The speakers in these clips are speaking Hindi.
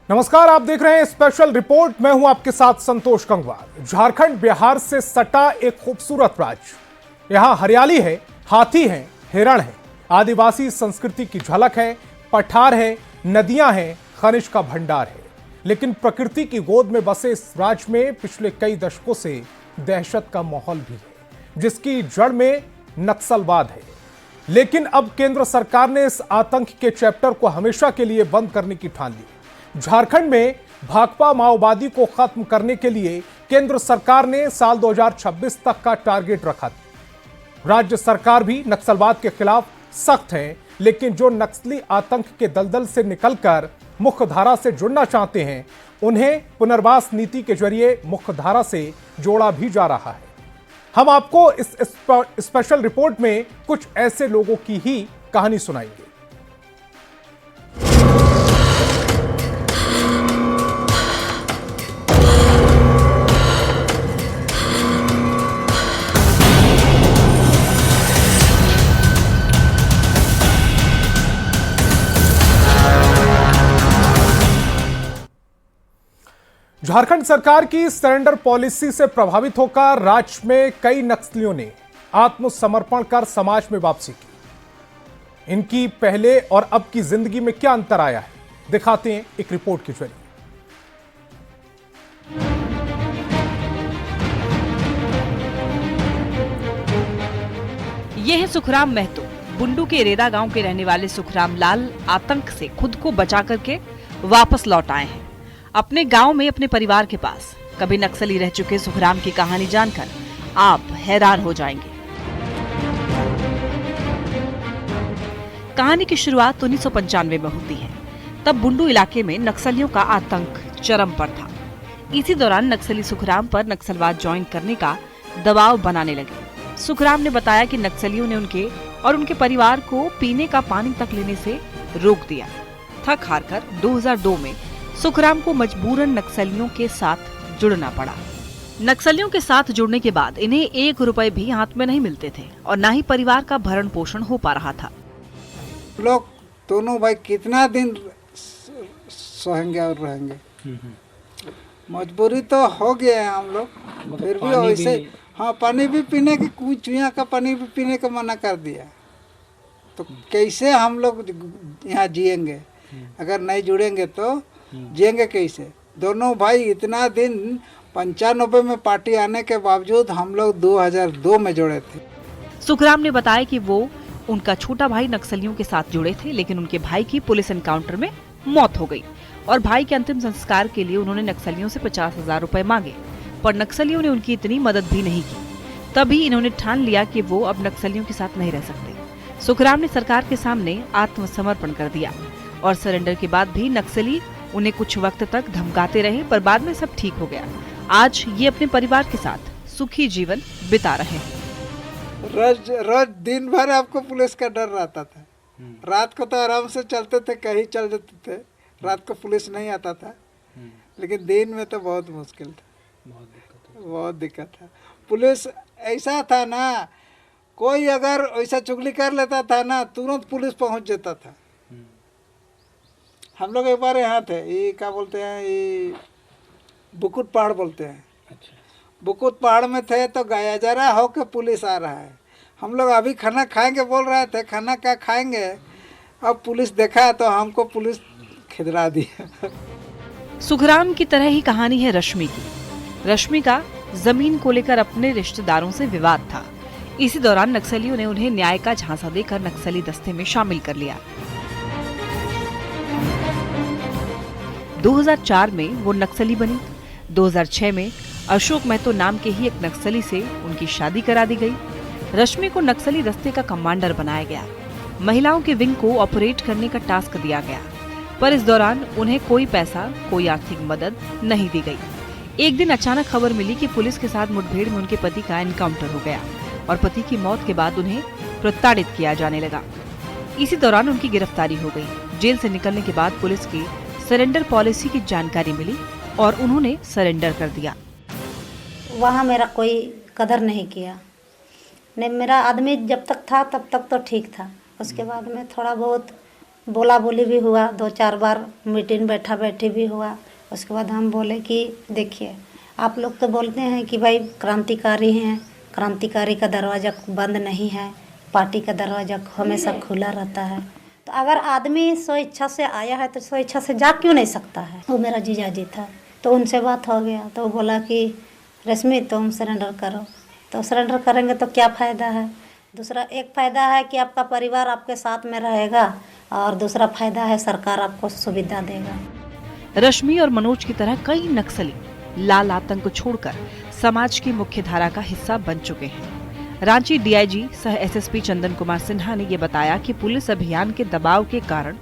नमस्कार, आप देख रहे हैं स्पेशल रिपोर्ट। मैं हूं आपके साथ संतोष गंगवार। झारखंड बिहार से सटा एक खूबसूरत राज्य। यहां हरियाली है, हाथी हैं, हिरण है, आदिवासी संस्कृति की झलक है, पठार है, नदियां हैं, खनिज का भंडार है। लेकिन प्रकृति की गोद में बसे इस राज्य में पिछले कई दशकों से दहशत का माहौल भी है, जिसकी जड़ में नक्सलवाद है। लेकिन अब केंद्र सरकार ने इस आतंक के चैप्टर को हमेशा के लिए बंद करने की ठान ली। झारखंड में भाकपा माओवादी को खत्म करने के लिए केंद्र सरकार ने साल 2026 तक का टारगेट रखा था। राज्य सरकार भी नक्सलवाद के खिलाफ सख्त है, लेकिन जो नक्सली आतंक के दलदल से निकलकर मुख्यधारा से जुड़ना चाहते हैं, उन्हें पुनर्वास नीति के जरिए मुख्यधारा से जोड़ा भी जा रहा है। हम आपको इस स्पेशल रिपोर्ट में कुछ ऐसे लोगों की ही कहानी सुनाएंगे। झारखंड सरकार की सरेंडर पॉलिसी से प्रभावित होकर राज्य में कई नक्सलियों ने आत्मसमर्पण कर समाज में वापसी की। इनकी पहले और अब की जिंदगी में क्या अंतर आया है, दिखाते हैं एक रिपोर्ट के जरिए। ये है सुखराम महतो। बुंडू के रेदा गांव के रहने वाले सुखराम लाल आतंक से खुद को बचा करके वापस लौट आए हैं अपने गांव में, अपने परिवार के पास। कभी नक्सली रह चुके सुखराम की कहानी जानकर आप हैरान हो जाएंगे। कहानी की शुरुआत 1995 में होती है। तब बुंडू इलाके में नक्सलियों का आतंक चरम पर था। इसी दौरान नक्सली सुखराम पर नक्सलवाद ज्वाइन करने का दबाव बनाने लगे। सुखराम ने बताया कि नक्सलियों ने उनके और उनके परिवार को पीने का पानी तक लेने से रोक दिया। थक हार कर 2002 में सुखराम को मजबूरन नक्सलियों के साथ जुड़ना पड़ा। नक्सलियों के साथ जुड़ने के बाद इन्हें 1 रुपए भी हाथ में नहीं मिलते थे और न ही परिवार का भरण पोषण हो पा रहा था। लोग दोनों भाई कितना दिन सहेंगे और रहेंगे। मजबूरी तो हो गया है हम लोग, फिर भी वैसे हाँ, पानी भी पीने की, कुछ चुइया का पानी भी पीने का मना कर दिया। तो कैसे हम लोग यहाँ जिएंगे? अगर नहीं जुड़ेंगे तो जिएंगे कैसे? दोनों भाई इतना दिन 95 में पार्टी आने के बावजूद हम लोग 2002 में जुड़े थे। सुखराम ने बताया कि वो उनका छोटा भाई नक्सलियों के साथ जुड़े थे, लेकिन उनके भाई की पुलिस एनकाउंटर में मौत हो गई और भाई के अंतिम संस्कार के लिए उन्होंने नक्सलियों से 50,000 रुपए मांगे, पर नक्सलियों ने उनकी इतनी मदद भी नहीं की। तभी इन्होंने ठान लिया कि वो अब नक्सलियों के साथ नहीं रह सकते। सुखराम ने सरकार के सामने आत्मसमर्पण कर दिया और सरेंडर के बाद भी नक्सली उन्हें कुछ वक्त तक धमकाते रहे, पर बाद में सब ठीक हो गया। आज ये अपने परिवार के साथ सुखी जीवन बिता रहे हैं। रोज दिन भर आपको पुलिस का डर रहता था। रात को तो आराम से चलते थे, कहीं चल जाते थे, रात को पुलिस नहीं आता था। लेकिन दिन में तो बहुत मुश्किल था, बहुत दिक्कत था। पुलिस ऐसा था ना, कोई अगर ऐसा चुगली कर लेता था ना, तुरंत पुलिस पहुंच जाता था। हम लोग एक बार यहाँ थे, ये क्या बोलते हैं, ये बुकुट पहाड़ बोलते हैं। अच्छा। बुकुट पहाड़ में थे तो गाया जा रहा हो के पुलिस आ रहा है। हम लोग अभी खाना खाएंगे बोल रहे थे, खाना क्या खाएंगे, अब पुलिस देखा तो हमको पुलिस खिदरा दिया। सुखराम की तरह ही कहानी है रश्मि की। रश्मि का जमीन को लेकर अपने रिश्तेदारों से विवाद था। इसी दौरान नक्सलियों ने उन्हें न्याय का झांसा देकर नक्सली दस्ते में शामिल कर लिया। 2004 में वो नक्सली बनी। 2006 में अशोक महतो नाम के ही एक नक्सली से उनकी शादी करा दी गई। रश्मि को नक्सली दस्ते का कमांडर बनाया गया। महिलाओं के विंग को ऑपरेट करने का टास्क दिया गया, पर इस दौरान उन्हें कोई पैसा, कोई आर्थिक मदद नहीं दी गई। एक दिन अचानक खबर मिली कि पुलिस के साथ मुठभेड़ में उनके पति का एनकाउंटर हो गया और पति की मौत के बाद उन्हें प्रताड़ित किया जाने लगा। इसी दौरान उनकी गिरफ्तारी हो गई। जेल से निकलने के बाद पुलिस की सरेंडर पॉलिसी की जानकारी मिली और उन्होंने सरेंडर कर दिया। वहाँ मेरा कोई कदर नहीं किया। नहीं, मेरा आदमी जब तक था तब तक तो ठीक था। उसके बाद में थोड़ा बहुत बोला बोली भी हुआ, 2-4 बार मीटिंग बैठा बैठी भी हुआ। उसके बाद हम बोले कि देखिए, आप लोग तो बोलते हैं कि भाई क्रांतिकारी हैं, क्रांतिकारी का दरवाज़ा बंद नहीं है, पार्टी का दरवाज़ा हमेशा खुला रहता है। तो अगर आदमी स्वेच्छा से आया है तो स्वेच्छा से जा क्यों नहीं सकता है। वो मेरा जीजाजी था, तो उनसे बात हो गया, तो वो बोला कि रश्मि तुम सरेंडर करो। तो सरेंडर करेंगे तो क्या फ़ायदा है। दूसरा एक फ़ायदा है कि आपका परिवार आपके साथ में रहेगा, और दूसरा फ़ायदा है सरकार आपको सुविधा देगा। रश्मि और मनोज की तरह कई नक्सली लाल आतंक को छोड़कर समाज की मुख्य धारा का हिस्सा बन चुके हैं। रांची डीआईजी सह एसएसपी चंदन कुमार सिन्हा ने ये बताया कि पुलिस अभियान के दबाव के कारण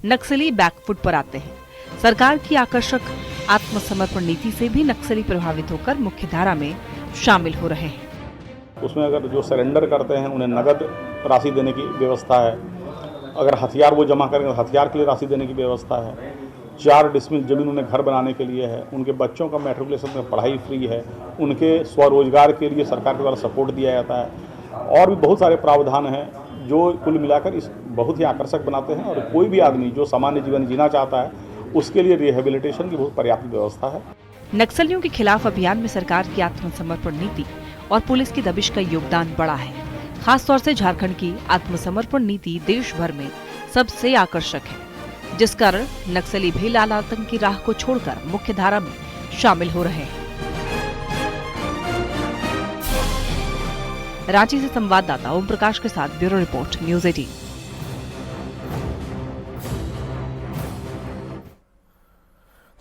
नक्सली बैकफुट पर आते हैं। सरकार की आकर्षक आत्मसमर्पण नीति से भी नक्सली प्रभावित होकर मुख्य धारा में शामिल हो रहे हैं। उसमें अगर जो सरेंडर करते हैं उन्हें नगद राशि देने की व्यवस्था है। अगर हथियार वो जमा करेंगे तो हथियार के लिए राशि देने की व्यवस्था है। 4 डिसमिल जमीन उन्हें घर बनाने के लिए है। उनके बच्चों का मैट्रिकुलेशन में पढ़ाई फ्री है। उनके स्वरोजगार के लिए सरकार के द्वारा सपोर्ट दिया जाता है। और भी बहुत सारे प्रावधान हैं जो कुल मिलाकर इस बहुत ही आकर्षक बनाते हैं। और कोई भी आदमी जो सामान्य जीवन जीना चाहता है उसके लिए रिहेबिलिटेशन की बहुत पर्याप्त व्यवस्था है। नक्सलियों के खिलाफ अभियान में सरकार की आत्मसमर्पण नीति और पुलिस की दबिश का योगदान बड़ा है। खासतौर से झारखंड की आत्मसमर्पण नीति देश भर में सबसे आकर्षक है, जिस कारण नक्सली भी लाल आतंक की राह को छोड़कर मुख्य धारा में शामिल हो रहे हैं। रांची से संवाददाता ओम प्रकाश के साथ ब्यूरो रिपोर्ट, न्यूज़ 18।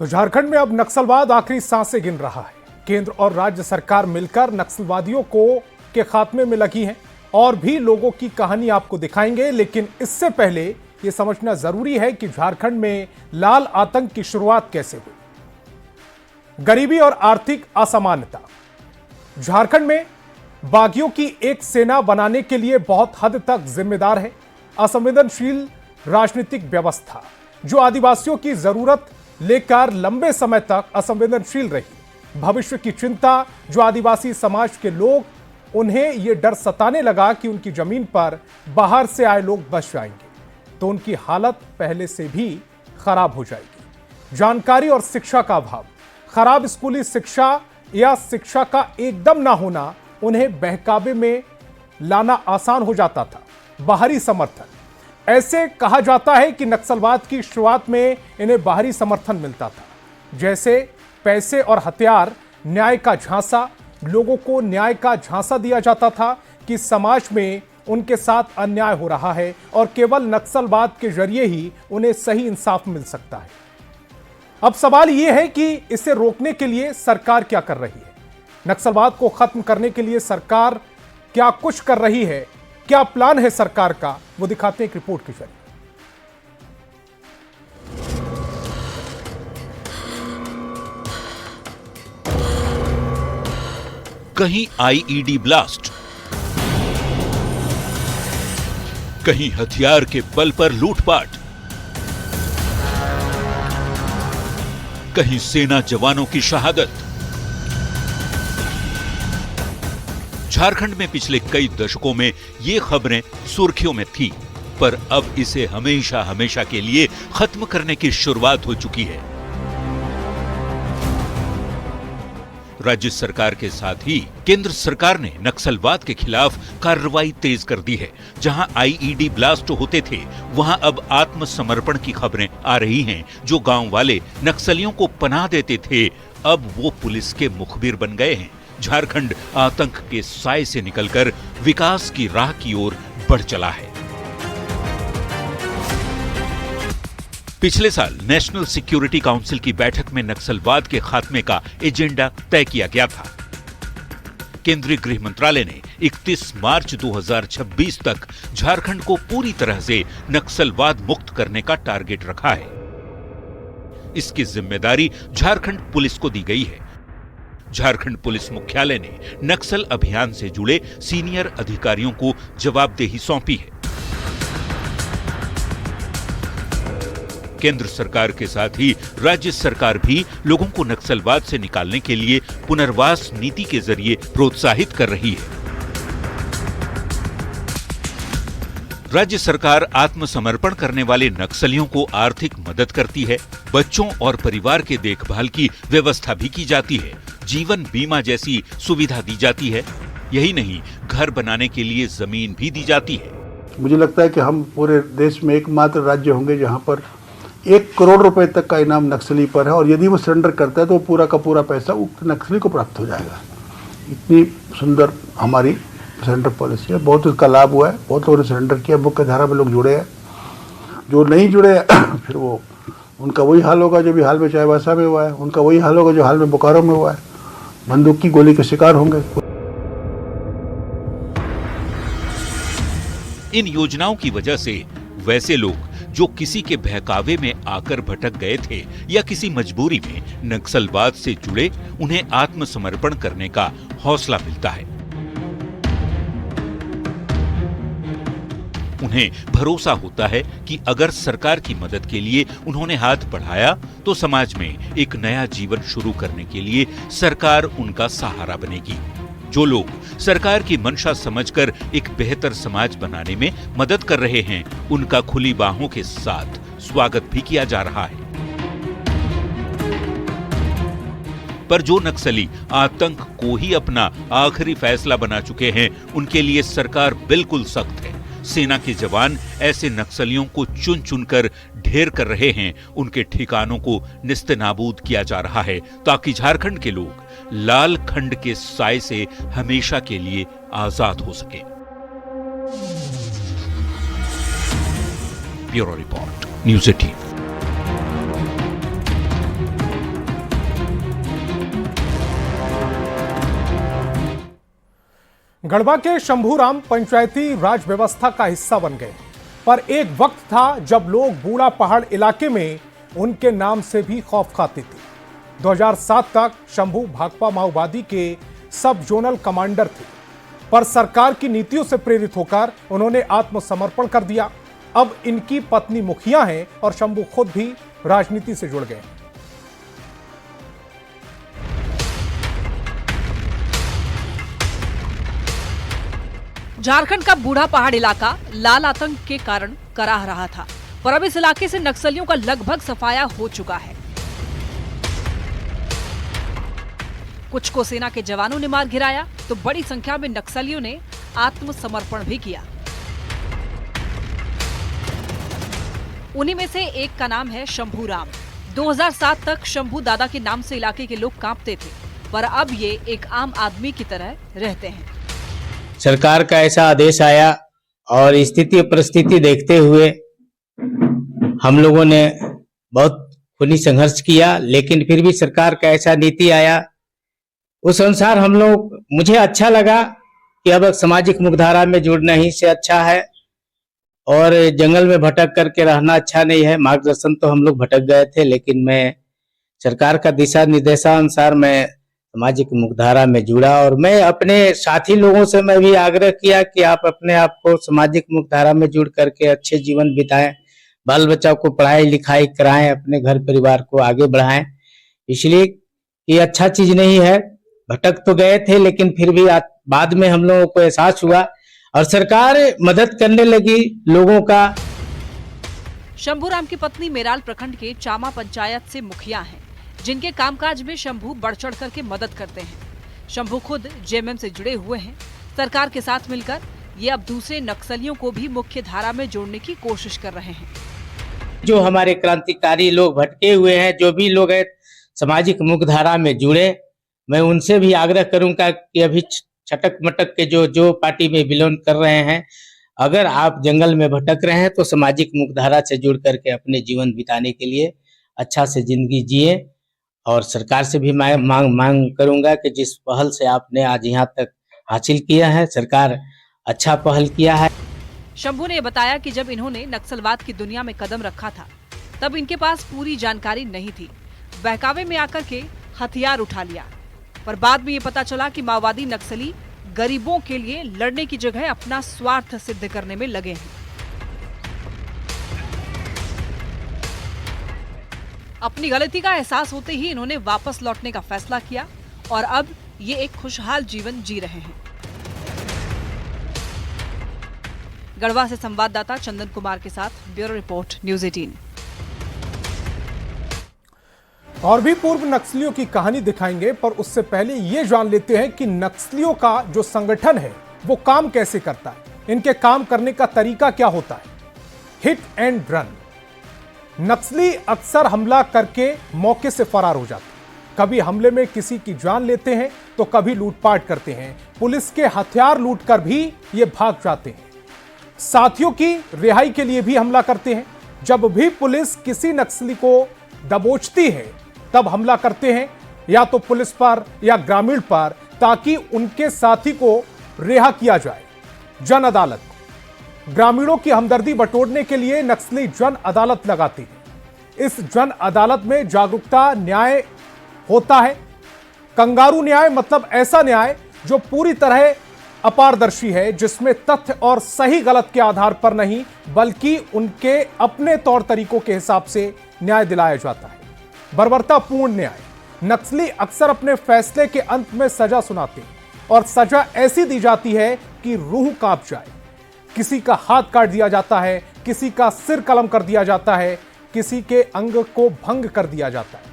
तो झारखंड में अब नक्सलवाद आखिरी सांसें गिन रहा है। केंद्र और राज्य सरकार मिलकर नक्सलवादियों के खात्मे में लगी हैं। और भी लोगों की कहानी आपको दिखाएंगे, लेकिन इससे पहले ये समझना जरूरी है कि झारखंड में लाल आतंक की शुरुआत कैसे हुई। गरीबी और आर्थिक असमानता झारखंड में बागियों की एक सेना बनाने के लिए बहुत हद तक जिम्मेदार है। असंवेदनशील राजनीतिक व्यवस्था जो आदिवासियों की जरूरत लेकर लंबे समय तक असंवेदनशील रही। भविष्य की चिंता जो आदिवासी समाज के लोग, उन्हें यह डर सताने लगा कि उनकी जमीन पर बाहर से आए लोग बस जाएंगे तो उनकी हालत पहले से भी खराब हो जाएगी। जानकारी और शिक्षा का अभाव, खराब स्कूली शिक्षा या शिक्षा का एकदम ना होना उन्हें बहकावे में लाना आसान हो जाता था। बाहरी समर्थन, ऐसे कहा जाता है कि नक्सलवाद की शुरुआत में इन्हें बाहरी समर्थन मिलता था, जैसे पैसे और हथियार। न्याय का झांसा, लोगों को न्याय का झांसा दिया जाता था कि समाज में उनके साथ अन्याय हो रहा है और केवल नक्सलवाद के जरिए ही उन्हें सही इंसाफ मिल सकता है। अब सवाल यह है कि इसे रोकने के लिए सरकार क्या कर रही है। नक्सलवाद को खत्म करने के लिए सरकार क्या कुछ कर रही है, क्या प्लान है सरकार का, वो दिखाते हैं एक रिपोर्ट के जरिए। कहीं आईईडी ब्लास्ट, कहीं हथियार के बल पर लूटपाट, कहीं सेना जवानों की शहादत। झारखंड में पिछले कई दशकों में ये खबरें सुर्खियों में थी, पर अब इसे हमेशा हमेशा के लिए खत्म करने की शुरुआत हो चुकी है। राज्य सरकार के साथ ही केंद्र सरकार ने नक्सलवाद के खिलाफ कार्रवाई तेज कर दी है। जहां आईईडी ब्लास्ट होते थे, वहां अब आत्मसमर्पण की खबरें आ रही हैं। जो गांव वाले नक्सलियों को पनाह देते थे, अब वो पुलिस के मुखबिर बन गए हैं। झारखंड आतंक के साए से निकलकर विकास की राह की ओर बढ़ चला है। पिछले साल नेशनल सिक्योरिटी काउंसिल की बैठक में नक्सलवाद के खात्मे का एजेंडा तय किया गया था। केंद्रीय गृह मंत्रालय ने 31 मार्च 2026 तक झारखंड को पूरी तरह से नक्सलवाद मुक्त करने का टारगेट रखा है। इसकी जिम्मेदारी झारखंड पुलिस को दी गई है। झारखंड पुलिस मुख्यालय ने नक्सल अभियान से जुड़े सीनियर अधिकारियों को जवाबदेही सौंपी है। केंद्र सरकार के साथ ही राज्य सरकार भी लोगों को नक्सलवाद से निकालने के लिए पुनर्वास नीति के जरिए प्रोत्साहित कर रही है। राज्य सरकार आत्मसमर्पण करने वाले नक्सलियों को आर्थिक मदद करती है, बच्चों और परिवार के देखभाल की व्यवस्था भी की जाती है, जीवन बीमा जैसी सुविधा दी जाती है। यही नहीं, घर बनाने के लिए जमीन भी दी जाती है। मुझे लगता है कि हम पूरे देश में एकमात्र राज्य होंगे जहां पर 1 करोड़ रुपए तक का इनाम नक्सली पर है, और यदि वो सरेंडर करता है तो पूरा का पूरा पैसा उक्त नक्सली को प्राप्त हो जाएगा। इतनी सुंदर हमारी सरेंडर पॉलिसी है। बहुत उसका लाभ हुआ है, बहुत लोगों ने सरेंडर किया, मुख्य धारा में लोग जुड़े हैं। जो नहीं जुड़े फिर वो उनका वही हाल होगा जो भी हाल में चाईबासा में हुआ है, उनका वही हाल होगा जो हाल में बोकारो में हुआ है, बंदूक की गोली के शिकार होंगे। इन योजनाओं की वजह से वैसे लोग जो किसी के बहकावे में आकर भटक गए थे या किसी मजबूरी में नक्सलवाद से जुड़े, उन्हें आत्मसमर्पण करने का हौसला मिलता है। उन्हें भरोसा होता है कि अगर सरकार की मदद के लिए उन्होंने हाथ बढ़ाया तो समाज में एक नया जीवन शुरू करने के लिए सरकार उनका सहारा बनेगी। जो लोग सरकार की मंशा समझकर एक बेहतर समाज बनाने में मदद कर रहे हैं, उनका खुली बाहों के साथ स्वागत भी किया जा रहा है। पर जो नक्सली आतंक को ही अपना आखिरी फैसला बना चुके हैं, उनके लिए सरकार बिल्कुल सख्त है। सेना के जवान ऐसे नक्सलियों को चुन चुनकर ढेर कर रहे हैं। उनके ठिकानों को निस्तेनाबूद किया जा रहा है ताकि झारखंड के लोग लाल खंड के साए से हमेशा के लिए आजाद हो सके। Bureau report, news 18। गढ़वा के शंभूराम पंचायती राज व्यवस्था का हिस्सा बन गए, पर एक वक्त था जब लोग बूढ़ा पहाड़ इलाके में उनके नाम से भी खौफ खाते थे। 2007 तक शंभू भाकपा माओवादी के सब जोनल कमांडर थे, पर सरकार की नीतियों से प्रेरित होकर उन्होंने आत्मसमर्पण कर दिया। अब इनकी पत्नी मुखिया हैं और शंभू खुद भी राजनीति से जुड़ गए। झारखंड का बूढ़ा पहाड़ इलाका लाल आतंक के कारण कराह रहा था, पर अब इस इलाके से नक्सलियों का लगभग सफाया हो चुका है। कुछ को सेना के जवानों ने मार गिराया तो बड़ी संख्या में नक्सलियों ने आत्मसमर्पण भी किया। उन्हीं में से एक का नाम है शंभूराम। 2007 तक शंभू दादा के नाम से इलाके के लोग कांपते थे, पर अब ये एक आम आदमी की तरह रहते हैं। सरकार का ऐसा आदेश आया और स्थिति परिस्थिति देखते हुए हम लोगों ने बहुत खूनी संघर्ष किया, लेकिन फिर भी सरकार का ऐसा नीति आया, उस अनुसार हम लोग, मुझे अच्छा लगा कि अब सामाजिक मुख्यधारा में जुड़ना ही से अच्छा है और जंगल में भटक करके रहना अच्छा नहीं है। मार्गदर्शन तो हम लोग भटक गए थे, लेकिन मैं सरकार का दिशा निर्देशानुसार मैं सामाजिक मुख्यधारा में जुड़ा और मैं अपने साथी लोगों से मैं भी आग्रह किया कि आप अपने आप को सामाजिक मुख्यधारा में जुड़ करके अच्छे जीवन बिताएं, बाल बच्चों को पढ़ाई लिखाई कराएं, अपने घर परिवार को आगे बढ़ाएं। इसलिए ये अच्छा चीज नहीं है। भटक तो गए थे, लेकिन फिर भी बाद में हम लोगों को एहसास हुआ और सरकार मदद करने लगी लोगों का। शंभूराम की पत्नी मेराल प्रखंड के चामा पंचायत से मुखिया हैं, जिनके कामकाज में शंभू बढ़ चढ़ करके मदद करते हैं। शंभू खुद जेएमएम से जुड़े हुए हैं। सरकार के साथ मिलकर ये अब दूसरे नक्सलियों को भी मुख्य धारा में जोड़ने की कोशिश कर रहे हैं। जो हमारे क्रांतिकारी लोग भटके हुए हैं, जो भी लोग हैं सामाजिक मुख्य धारा में जुड़े, मैं उनसे भी आग्रह करूंगा कि अभी छटक मटक के जो पार्टी में बिलोंग कर रहे हैं, अगर आप जंगल में भटक रहे हैं तो सामाजिक मुख्यधारा से जुड़ करके अपने जीवन बिताने के लिए अच्छा से जिंदगी जिए। और सरकार से भी मैं मांग करूंगा कि जिस पहल से आपने आज यहाँ तक हासिल किया है, सरकार अच्छा पहल किया है। शंभू ने बताया कि जब इन्होंने नक्सलवाद की दुनिया में कदम रखा था, तब इनके पास पूरी जानकारी नहीं थी। बहकावे में आकर के हथियार उठा लिया, पर बाद में ये पता चला कि माओवादी नक्सली गरीबों के लिए लड़ने की जगह अपना स्वार्थ सिद्ध करने में लगे हैं। अपनी गलती का एहसास होते ही इन्होंने वापस लौटने का फैसला किया और अब ये एक खुशहाल जीवन जी रहे हैं। गढ़वा से संवाददाता चंदन कुमार के साथ ब्यूरो रिपोर्ट न्यूज 18। और भी पूर्व नक्सलियों की कहानी दिखाएंगे, पर उससे पहले ये जान लेते हैं कि नक्सलियों का जो संगठन है वो काम कैसे करता है, इनके काम करने का तरीका क्या होता है। Hit and run. नक्सली अक्सर हमला करके मौके से फरार हो जाते हैं। कभी हमले में किसी की जान लेते हैं तो कभी लूटपाट करते हैं। पुलिस के हथियार लूटकर भी ये भाग जाते हैं। साथियों की रिहाई के लिए भी हमला करते हैं। जब भी पुलिस किसी नक्सली को दबोचती है तब हमला करते हैं, या तो पुलिस पर या ग्रामीण पर, ताकि उनके साथी को रिहा किया जाए। जन अदालत। ग्रामीणों की हमदर्दी बटोरने के लिए नक्सली जन अदालत लगाते हैं। इस जन अदालत में जागरूकता न्याय होता है। कंगारू न्याय मतलब ऐसा न्याय जो पूरी तरह अपारदर्शी है, जिसमें तथ्य और सही गलत के आधार पर नहीं बल्कि उनके अपने तौर तरीकों के हिसाब से न्याय दिलाया जाता है। बर्बरतापूर्ण न्याय। नक्सली अक्सर अपने फैसले के अंत में सजा सुनाते हैं और सजा ऐसी दी जाती है कि रूह कांप जाए। किसी का हाथ काट दिया जाता है, किसी का सिर कलम कर दिया जाता है, किसी के अंग को भंग कर दिया जाता है।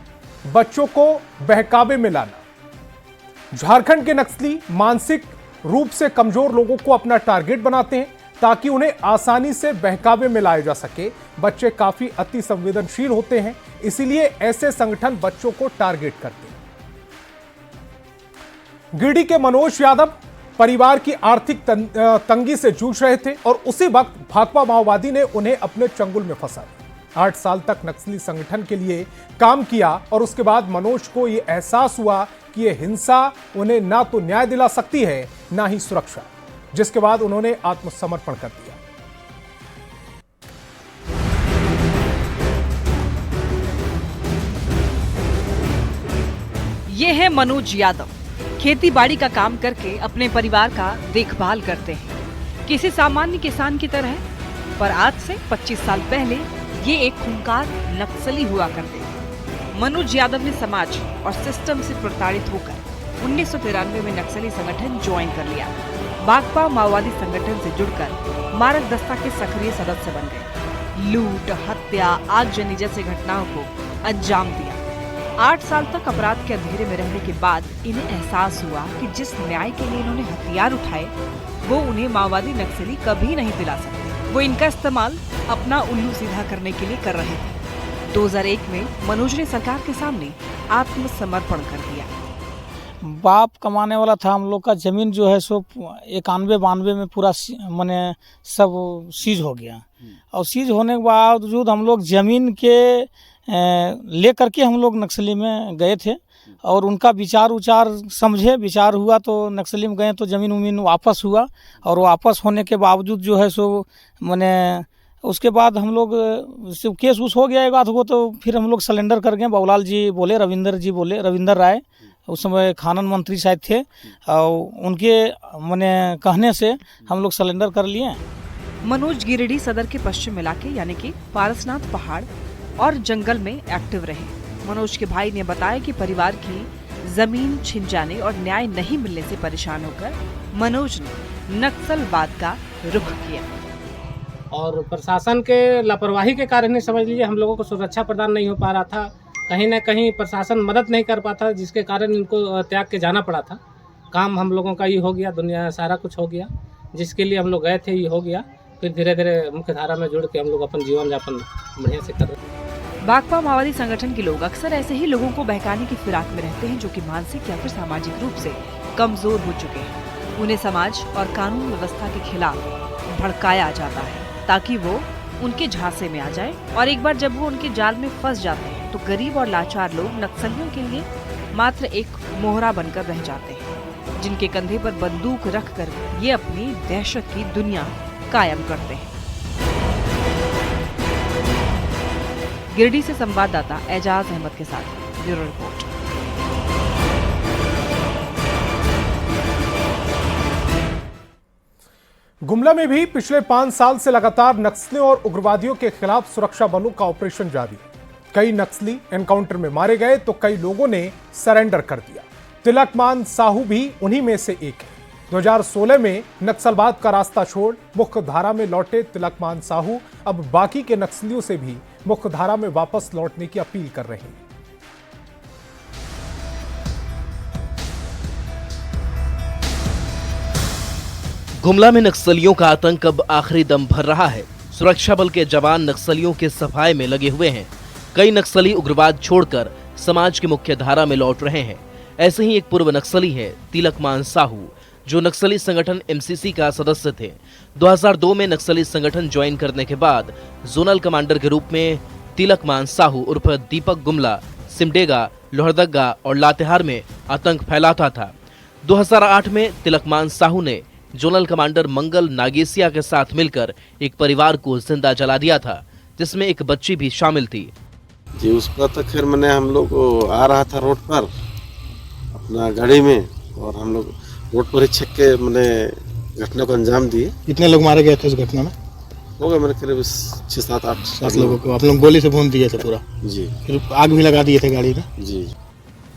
बच्चों को बहकावे में लाना। झारखंड के नक्सली मानसिक रूप से कमजोर लोगों को अपना टारगेट बनाते हैं ताकि उन्हें आसानी से बहकावे में लाया जा सके। बच्चे काफी अति संवेदनशील होते हैं, इसीलिए ऐसे संगठन बच्चों को टारगेट करते हैं। गिरिडीह के मनोज यादव परिवार की आर्थिक तंगी से जूझ रहे थे और उसी वक्त भाकपा माओवादी ने उन्हें अपने चंगुल में फंसा दिया। 8 साल तक नक्सली संगठन के लिए काम किया और उसके बाद मनोज को यह एहसास हुआ कि यह हिंसा उन्हें ना तो न्याय दिला सकती है ना ही सुरक्षा, जिसके बाद उन्होंने आत्मसमर्पण कर दिया। ये है मनोज यादव। खेती बाड़ी का काम करके अपने परिवार का देखभाल करते हैं, किसी सामान्य किसान की तरह। पर आज से 25 साल पहले ये एक खूंखार नक्सली हुआ करते थे। मनोज यादव ने समाज और सिस्टम से प्रताड़ित होकर 1993 में नक्सली संगठन ज्वाइन कर लिया। भाकपा माओवादी संगठन से जुड़कर मारक दस्ता के सक्रिय सदस्य बन गए। लूट, हत्या, आगजनी जैसे घटनाओं को अंजाम दिया। 8 साल तक अपराध के अंधेरे में रहने के बाद इन्हें एहसास हुआ कि जिस न्याय के लिए इन्होंने हथियार उठाए वो उन्हें माओवादी नक्सली कभी नहीं दिला सकते। वो इनका इस्तेमाल अपना उल्लू सीधा करने के लिए कर रहे थे। 2001 में मनोज ने सरकार के सामने आत्मसमर्पण कर दिया। बाप कमाने वाला था, हम लोग का जमीन जो है सो 91-92 में पूरा माने सब सीज हो गया। और सीज होने के बावजूद हम लोग जमीन के लेकर के हम लोग नक्सली में गए थे और उनका विचार समझे। विचार हुआ तो नक्सली में गए तो ज़मीन उमीन वापस हुआ। और वापस होने के बावजूद जो है सो मैंने उसके बाद हम लोग केस उस हो गया एक बात हो, तो फिर हम लोग सरेंडर कर गए। बाबूलाल जी बोले, रविंदर राय उस समय खानन मंत्री शायद थे, और उनके मैंने कहने से हम लोग सरेंडर कर लिए। मनोज गिरिडीह सदर के पश्चिम इलाके यानी कि पारसनाथ पहाड़ और जंगल में एक्टिव रहे। मनोज के भाई ने बताया कि परिवार की जमीन छिन जाने और न्याय नहीं मिलने से परेशान होकर मनोज ने नक्सलवाद का रुख किया। और प्रशासन के लापरवाही के कारण समझ लीजिए हम लोगों को सुरक्षा प्रदान नहीं हो पा रहा था। कहीं ना कहीं प्रशासन मदद नहीं कर पाता, जिसके कारण इनको त्याग के जाना पड़ा था। काम हम लोगों का ये हो गया, दुनिया सारा कुछ हो गया, जिसके लिए हम लोग गए थे ये हो गया। फिर धीरे धीरे मुख्य धारा में जुड़ के हम लोग अपन जीवन यापन बढ़िया से कर रहे हैं। भाकपा माओवादी संगठन के लोग अक्सर ऐसे ही लोगों को बहकाने की फिराक में रहते हैं जो कि मानसिक या फिर सामाजिक रूप से कमजोर हो चुके हैं। उन्हें समाज और कानून व्यवस्था के खिलाफ भड़काया जाता है ताकि वो उनके झांसे में आ जाए, और एक बार जब वो उनके जाल में फंस जाते हैं तो गरीब और लाचार लोग नक्सलियों के लिए मात्र एक मोहरा बनकर रह जाते हैं, जिनके कंधे पर बंदूक रखकर ये अपनी दहशत की दुनिया कायम करते हैं। गिरिडीह से संवाददाता एजाज अहमद के साथ ब्यूरो रिपोर्ट। गुमला में भी पिछले 5 साल से लगातार नक्सलियों और उग्रवादियों के खिलाफ सुरक्षा बलों का ऑपरेशन जारी है। कई नक्सली एनकाउंटर में मारे गए तो कई लोगों ने सरेंडर कर दिया। तिलकमान साहू भी उन्हीं में से एक है। 2016 में नक्सलवाद का रास्ता छोड़ मुख्य धारा में लौटे तिलकमान साहू अब बाकी के नक्सलियों से भी मुख्य धारा में वापस लौटने की अपील कर रहे हैं। गुमला में नक्सलियों का आतंक अब आखिरी दम भर रहा है। सुरक्षा बल के जवान नक्सलियों के सफाये में लगे हुए हैं। कई नक्सली उग्रवाद छोड़कर समाज की मुख्य धारा में लौट रहे हैं। ऐसे ही एक पूर्व नक्सली है तिलकमान साहू, जो नक्सली संगठन एमसीसी का सदस्य थे। 2002 में नक्सली संगठन ज्वाइन करने के बाद जोनल कमांडर के रूप में तिलकमान साहू उर्फ दीपक गुमला, सिमडेगा, लोहरदगा और लातेहार में आतंक फैलाता था। 2008 में तिलकमान साहू ने जोनल कमांडर मंगल नागेसिया के साथ मिलकर एक परिवार को जिंदा जला दिया था, जिसमें एक बच्ची भी शामिल थी। जी उसका तो खैर मैंने हम लोग आ रहा था रोड पर अपना गाड़ी में, और हम लोग रोड पर ही छक के मैंने घटना को अंजाम दिए। कितने लोग मारे गए थे उस घटना में? हो गए मेरे करीब 6-7-8 लोगों को आप लोग गोली से भून दिए थे पूरा? जी। फिर आग भी लगा दिए थे गाड़ी में? जी।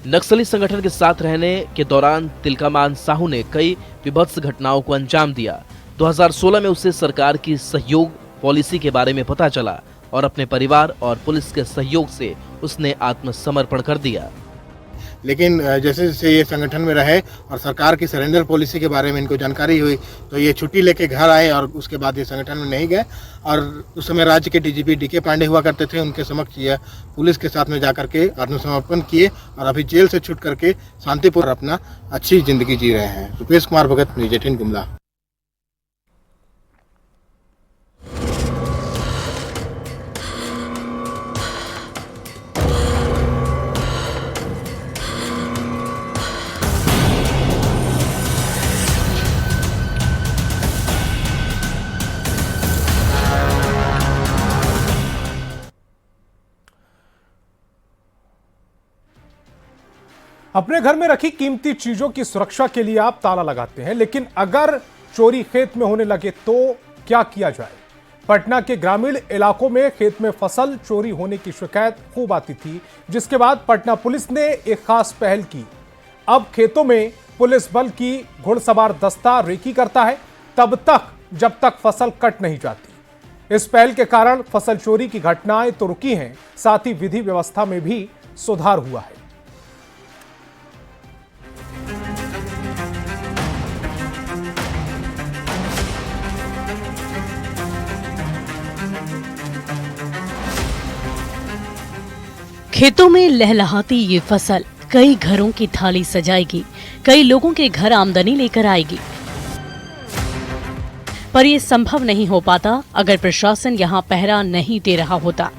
नक्सली संगठन के साथ रहने के दौरान तिलकमान साहू ने कई विभत्स घटनाओं को अंजाम दिया। 2016 में उसे सरकार की सहयोग पॉलिसी के बारे में पता चला और अपने परिवार और पुलिस के सहयोग से उसने आत्मसमर्पण कर दिया। लेकिन जैसे जैसे ये संगठन में रहे और सरकार की सरेंडर पॉलिसी के बारे में इनको जानकारी हुई तो ये छुट्टी लेके घर आए और उसके बाद ये संगठन में नहीं गए। और उस समय राज्य के डीजीपी डीके पांडे हुआ करते थे, उनके समक्ष ये पुलिस के साथ में जाकर के आत्मसमर्पण किए और अभी जेल से छूट करके शांतिपूर्ण अपना अच्छी जिंदगी जी रहे हैं। रुपेश कुमार भगत, न्यूज़ 18 गुमला। अपने घर में रखी कीमती चीजों की सुरक्षा के लिए आप ताला लगाते हैं, लेकिन अगर चोरी खेत में होने लगे तो क्या किया जाए? पटना के ग्रामीण इलाकों में खेत में फसल चोरी होने की शिकायत खूब आती थी, जिसके बाद पटना पुलिस ने एक खास पहल की। अब खेतों में पुलिस बल की घुड़सवार दस्ता रेकी करता है तब तक जब तक फसल कट नहीं जाती। इस पहल के कारण फसल चोरी की घटनाएं तो रुकी हैं, साथ ही विधि व्यवस्था में भी सुधार हुआ है। खेतों में लहलहाती ये फसल कई घरों की थाली सजाएगी, कई लोगों के घर आमदनी लेकर आएगी। पर ये संभव नहीं हो पाता अगर प्रशासन यहाँ पहरा नहीं दे रहा होता।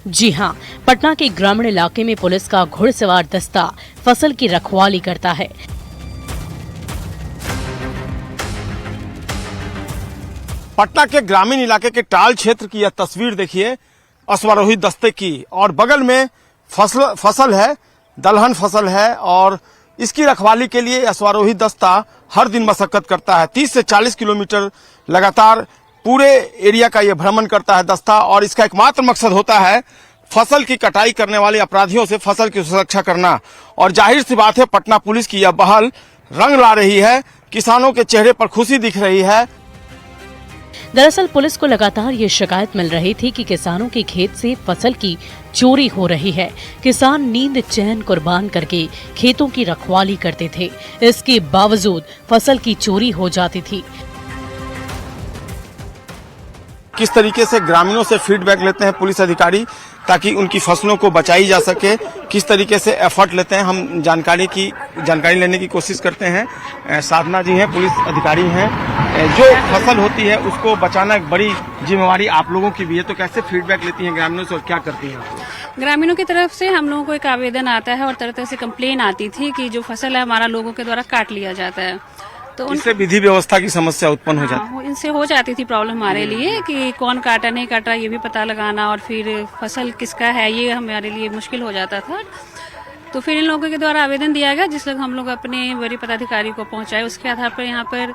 जी हाँ, पटना के ग्रामीण इलाके में पुलिस का घुड़सवार दस्ता फसल की रखवाली करता है। पटना के ग्रामीण इलाके के टाल क्षेत्र की यह तस्वीर देखिए अश्वारोही दस्ते की, और बगल में फसल है, दलहन फसल है, और इसकी रखवाली के लिए अश्वारोही दस्ता हर दिन मशक्कत करता है। 30 से 40 किलोमीटर लगातार पूरे एरिया का यह भ्रमण करता है दस्ता, और इसका एकमात्र मकसद होता है फसल की कटाई करने वाले अपराधियों से फसल की सुरक्षा करना। और जाहिर सी बात है पटना पुलिस की यह पहल रंग ला रही है, किसानों के चेहरे पर खुशी दिख रही है। दरअसल पुलिस को लगातार ये शिकायत मिल रही थी कि किसानों के खेत से फसल की चोरी हो रही है। किसान नींद चैन कुर्बान करके खेतों की रखवाली करते थे, इसके बावजूद फसल की चोरी हो जाती थी। किस तरीके से ग्रामीणों से फीडबैक लेते हैं पुलिस अधिकारी ताकि उनकी फसलों को बचाई जा सके, किस तरीके से एफर्ट लेते हैं, हम जानकारी लेने की कोशिश करते हैं। साधना जी हैं, पुलिस अधिकारी हैं। जो फसल होती है उसको बचाना एक बड़ी जिम्मेवारी आप लोगों की भी है, तो कैसे फीडबैक लेती हैं ग्रामीणों से और क्या करती हैं? ग्रामीणों की तरफ से हम लोगों को एक आवेदन आता है और तरह तरह से कंप्लेन आती थी कि जो फसल है हमारा लोगों के द्वारा काट लिया जाता है, तो इससे विधि व्यवस्था की समस्या उत्पन्न हो जाती है। इनसे हो जाती थी प्रॉब्लम हमारे लिए कि कौन काटा नहीं काटा ये भी पता लगाना, और फिर फसल किसका है ये हमारे लिए मुश्किल हो जाता था। तो फिर इन लोगों के द्वारा आवेदन दिया गया, जिस लोग हम लोग अपने वरीय पदाधिकारी को पहुंचाए। उसके आधार पर यहाँ पर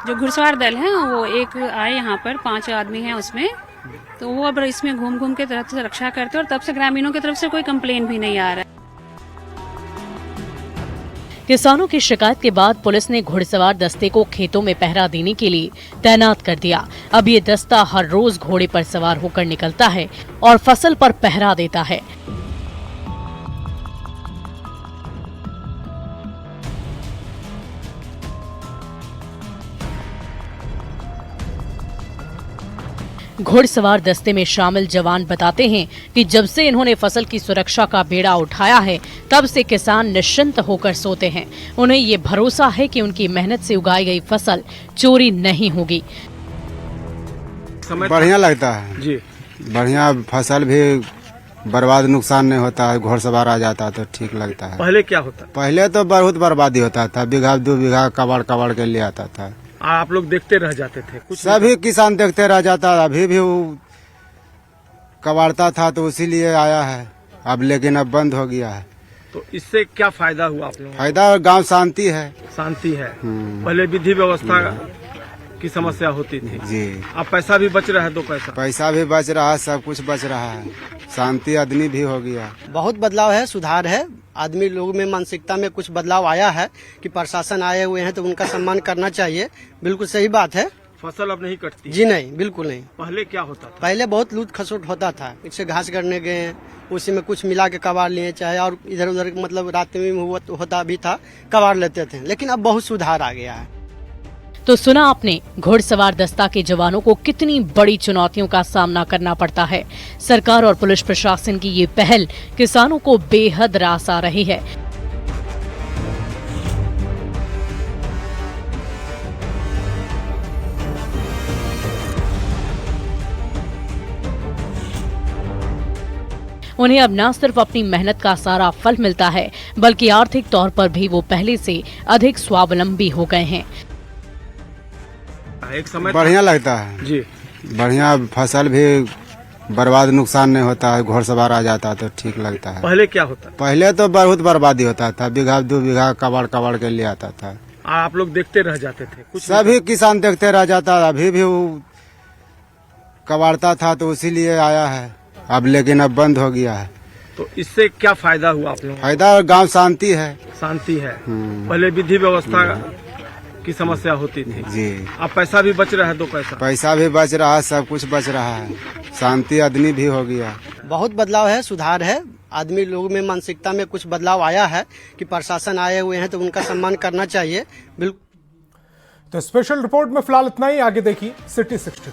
जो घुड़सवार दल है वो एक आए, यहाँ पर 5 आदमी हैं उसमें, तो वो अब इसमें घूम घूम के तरह से रक्षा करते हैं, और तब से ग्रामीणों की तरफ से कोई कंप्लेन भी नहीं आ रहा है। किसानों की शिकायत के बाद पुलिस ने घुड़सवार दस्ते को खेतों में पहरा देने के लिए तैनात कर दिया। अब ये दस्ता हर रोज घोड़े पर सवार होकर निकलता है और फसल पर पहरा देता है। घुड़सवार दस्ते में शामिल जवान बताते हैं कि जब से इन्होंने फसल की सुरक्षा का बेड़ा उठाया है, तब से किसान निश्चिंत होकर सोते हैं। उन्हें ये भरोसा है कि उनकी मेहनत से उगाई गई फसल चोरी नहीं होगी। बढ़िया लगता है जी, बढ़िया फसल भी बर्बाद नुकसान नहीं होता है। घुड़सवार आ जाता तो ठीक लगता है। पहले क्या होता? पहले तो बहुत बर्बादी होता था, बीघा 2 बीघा कबाड़ के ले आता था। आप लोग देखते रह जाते थे? कुछ सभी किसान देखते रह जाता। अभी भी वो कबाड़ता था तो इसीलिए आया है अब, लेकिन अब बंद हो गया है। तो इससे क्या फायदा हुआ आप लोगों को? फायदा गांव शांति है। शांति है। पहले विधि व्यवस्था की समस्या होती थी जी। अब पैसा भी बच रहा है, 2 पैसा भी बच रहा है, सब कुछ बच रहा है। शांति आदमी भी हो गया। बहुत बदलाव है, सुधार है। आदमी लोगों में मानसिकता में कुछ बदलाव आया है कि प्रशासन आए हुए हैं तो उनका सम्मान करना चाहिए। बिल्कुल सही बात है। फसल अब नहीं कटती? जी नहीं, बिल्कुल नहीं। पहले क्या होता था? पहले बहुत लूट खसोट होता था। इससे घास करने गए, उसी में कुछ मिला के कबाड़ लिए, चाहे और इधर उधर मतलब रात में होता भी था, कबाड़ लेते थे। लेकिन अब बहुत सुधार आ गया है। तो सुना आपने, घुड़सवार दस्ता के जवानों को कितनी बड़ी चुनौतियों का सामना करना पड़ता है। सरकार और पुलिस प्रशासन की ये पहल किसानों को बेहद रास आ रही है। उन्हें अब न सिर्फ अपनी मेहनत का सारा फल मिलता है, बल्कि आर्थिक तौर पर भी वो पहले से अधिक स्वावलंबी हो गए हैं। एक समय बढ़िया लगता है जी, बढ़िया फसल भी बर्बाद नुकसान नहीं होता है। घुड़सवार आ जाता तो ठीक लगता है। पहले क्या होता? पहले तो बहुत बर्बादी होता था, बीघा 2 बीघा कबाड़ के ले आता था। आप लोग देखते रह जाते थे? कुछ सभी किसान देखते रह जाता। अभी भी वो कबाड़ता था तो इसीलिए आया है अब, लेकिन अब बंद हो गया है। तो इससे क्या फायदा हुआ आप लोगों को? फायदा गांव शांति है। शांति है। पहले विधि व्यवस्था की समस्या होती थी जी। अब पैसा भी बच रहा है, 2 पैसा भी बच रहा है, सब कुछ बच रहा है। शांति आदमी भी हो गया। बहुत बदलाव है, सुधार है। आदमी लोगों में मानसिकता में कुछ बदलाव आया है कि प्रशासन आए हुए हैं तो उनका सम्मान करना चाहिए। बिल्कुल। तो स्पेशल रिपोर्ट में फिलहाल इतना ही। आगे देखिए सिटी 60।